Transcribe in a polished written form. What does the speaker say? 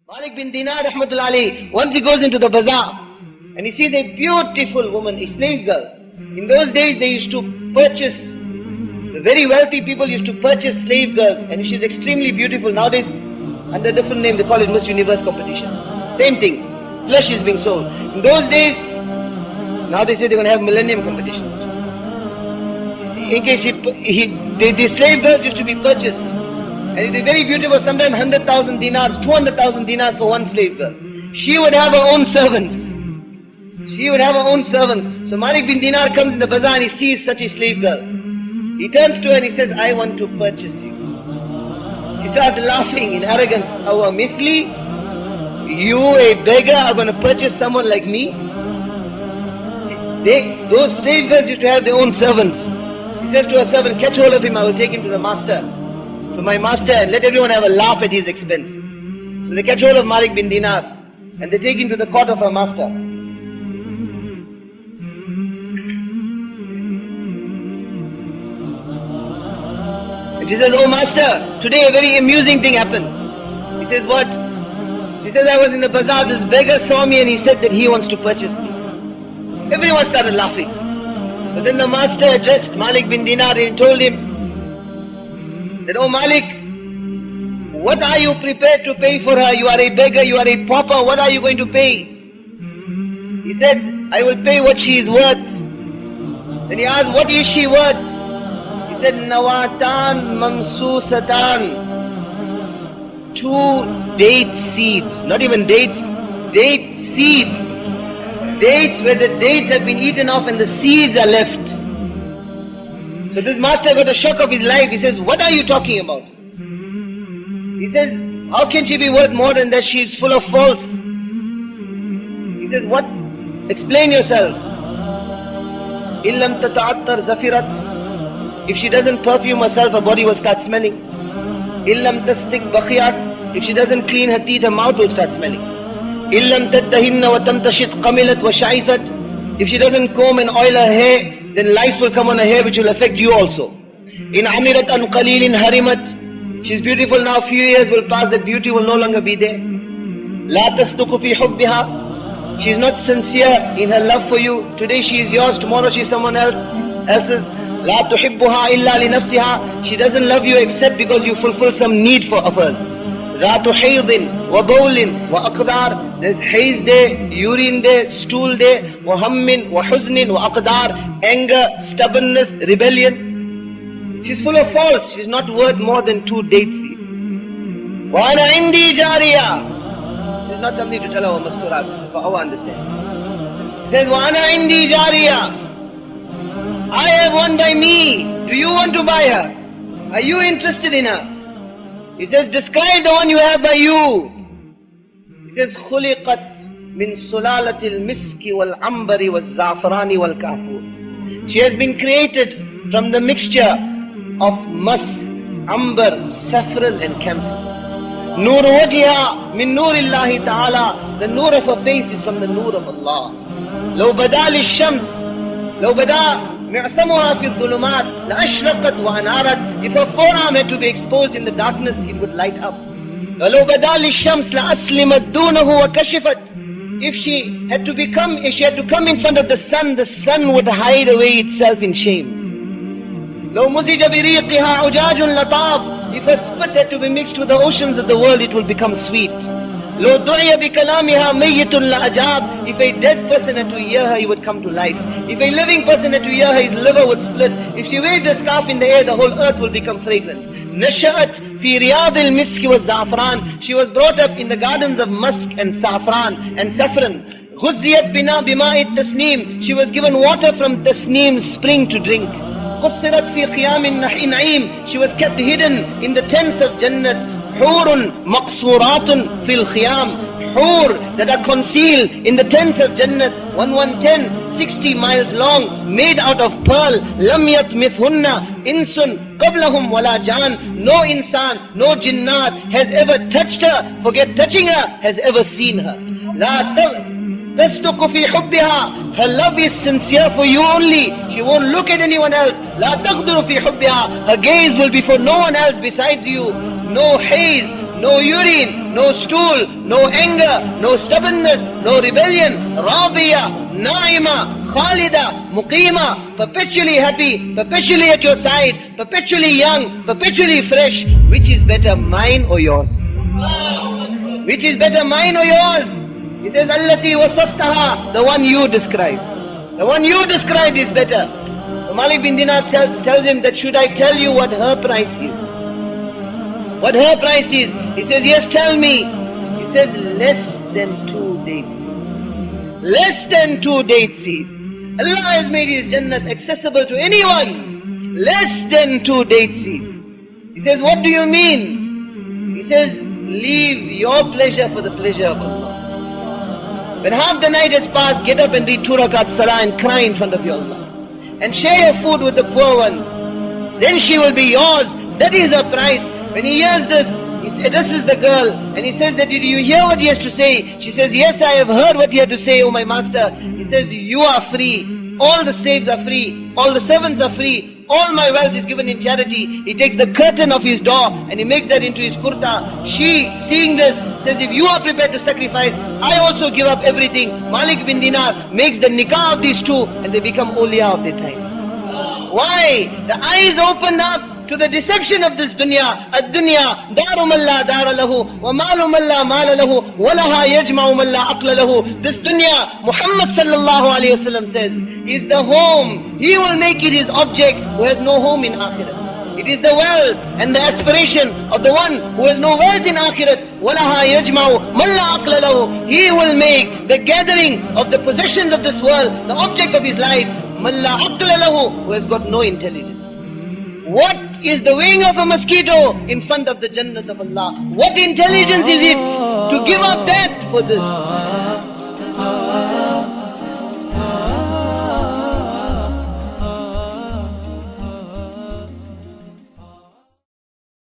Malik bin Dinar rahmatullah alayhi, once he goes into the bazaar and he sees a beautiful woman, a slave girl. In those days they used to purchase, the very wealthy people used to purchase slave girls, and if she's extremely beautiful, nowadays under a different name they call it Miss Universe competition. Same thing, flesh is being sold. In those days, now they say they're going to have millennium competition. In case the slave girls used to be purchased, and they're very beautiful, sometimes 100,000 dinars, 200,000 dinars for one slave girl. She would have her own servants. She would have her own servants. So Malik bin Dinar comes in the bazaar and he sees such a slave girl. He turns to her and he says, I want to purchase you. She starts laughing in arrogance. Awa mithli, you a beggar are going to purchase someone like me? Those slave girls used to have their own servants. She says to her servant, catch hold of him, I will take him to the master. To my master, and let everyone have a laugh at his expense. So they catch hold of Malik bin Dinar and they take him to the court of her master. And she says, oh master, today a very amusing thing happened. He says, what? She says, I was in the bazaar, this beggar saw me and he said that he wants to purchase me. Everyone started laughing. But then the master addressed Malik bin Dinar and told him that, oh Malik, what are you prepared to pay for her? You are a beggar, you are a pauper, what are you going to pay? He said, I will pay what she is worth. Then he asked, what is she worth? He said, Nawatan Mamsusatan. 2 date seeds, not even dates, date seeds. Dates where the dates have been eaten off and the seeds are left. So this master got a shock of his life. He says, what are you talking about? He says, how can she be worth more than that? She is full of faults. He says, what? Explain yourself. Illam tata'attar zafirat. If she doesn't perfume herself, her body will start smelling. Illam tastik bakhiyat. If she doesn't clean her teeth, her mouth will start smelling. Illam tattahinna wa tamtashit qamilat wa sha'ithat. If she doesn't comb and oil her hair, then lice will come on her hair which will affect you also. In amirat an qalilin harimat. She's beautiful now, few years will pass, the beauty will no longer be there. La tasduqu fi hubbiha. She's not sincere in her love for you. Today she is yours, tomorrow she is someone else's. La tuhibbuha illa li nafsiha. She doesn't love you except because you fulfill some need of hers. Ratu haydin wa bawlin wa aqdar. There's haze day, urine day, stool day, wa hammin wa huznin wa aqdar. Anger, stubbornness, rebellion. She's full of faults. She's not worth more than 2 date seeds. Wa ana indi jariya. This is not something to tell our masturat, this is for our understanding. It says, wa ana indi jariya. I have one by me. Do you want to buy her? Are you interested in her? He says, describe the one you have by you. He says, خُلِقَتْ مِنْ سُلَالَةِ الْمِسْكِ وَالْعَمْبَرِ وَالزَّعْفَرَانِ وَالْكَافُورِ. She has been created from the mixture of musk, amber, saffron and camphor. نُورُ وَجْهِهَا مِنْ نُورِ اللَّهِ تَعَالَى. The nur of her face is from the nur of Allah. لو بدا للشمس لو بدا معصمها في الظلمات لأشرقت وأنارت. If her forearm had to be exposed in the darkness, it would light up. ولو بدا للشمس لأسلمت دونه وكشفت. If she had to come in front of the sun would hide away itself in shame. لو مزج بريقها عجاج لطاب. If her spit had to be mixed with the oceans of the world, it will become sweet. لو دعي بكلامها ميت لأجاب. If a dead person had to hear her, he would come to life. If a living person had to hear her, his liver would split. If she waved a scarf in the air, the whole earth will become fragrant. نشأت في رياض المسك والزعفران. She was brought up in the gardens of musk and saffron and saffron. غزيت بماء التسنيم. She was given water from Tasneem spring to drink. قصرت في خيام النعيم. She was kept hidden in the tents of Jannah. Hoor maqsuratun fil khiyam. Hoor that are concealed in the tents of Jannah. 1110, 60 miles long, made out of pearl. Lam yatmithunna insun qablahum wala jan. No insan, no jinnat has ever touched her. Forget touching her, has ever seen her. La tasduqu fi hubbiha. Her love is sincere for you only. She won't look at anyone else. La taqduru fi hubbiha. Her gaze will be for no one else besides you. No haze, no urine, no stool, no anger, no stubbornness, no rebellion. Radiya, Naima, Khalida, Muqima, perpetually happy, perpetually at your side, perpetually young, perpetually fresh. Which is better, mine or yours? Which is better, mine or yours? He says, Allati wasaftaha, the one you describe. The one you described is better. So Malik bin Dinar tells him that should I tell you what her price is? What her price is? He says, yes, tell me. He says, less than 2 date seeds. Less than 2 date seeds. Allah has made His Jannat accessible to anyone. Less than 2 date seeds. He says, what do you mean? He says, leave your pleasure for the pleasure of Allah. When half the night has passed, get up and read 2 rakat salah and cry in front of your Allah. And share your food with the poor ones. Then she will be yours. That is her price. When he hears this, he says, this is the girl. And he says that, did you hear what he has to say? She says, yes, I have heard what he had to say, O my master. He says, you are free. All the slaves are free. All the servants are free. All my wealth is given in charity. He takes the curtain of his door and he makes that into his kurta. She, seeing this, says, if you are prepared to sacrifice, I also give up everything. Malik bin Dinar makes the nikah of these two and they become awliya of their time. Why? The eyes opened up to the deception of this dunya. Ad-dunya, daru man la dara lahu, wa malu man la mala lahu, wa laha yajma'u man la aqla lahu. This dunya, Muhammad sallallahu alayhi wasallam says, is the home. He will make it his object who has no home in akhirat. It is the wealth and the aspiration of the one who has no wealth in akhirat. وَلَهَا يَجْمَعُ مَنْ لَا عَقْلَ لَهُ. He will make the gathering of the possessions of this world the object of his life. مَنْ لَا عَقْلَ لَهُ, who has got no intelligence. What is the wing of a mosquito in front of the Jannat of Allah? What intelligence is it to give up that for this?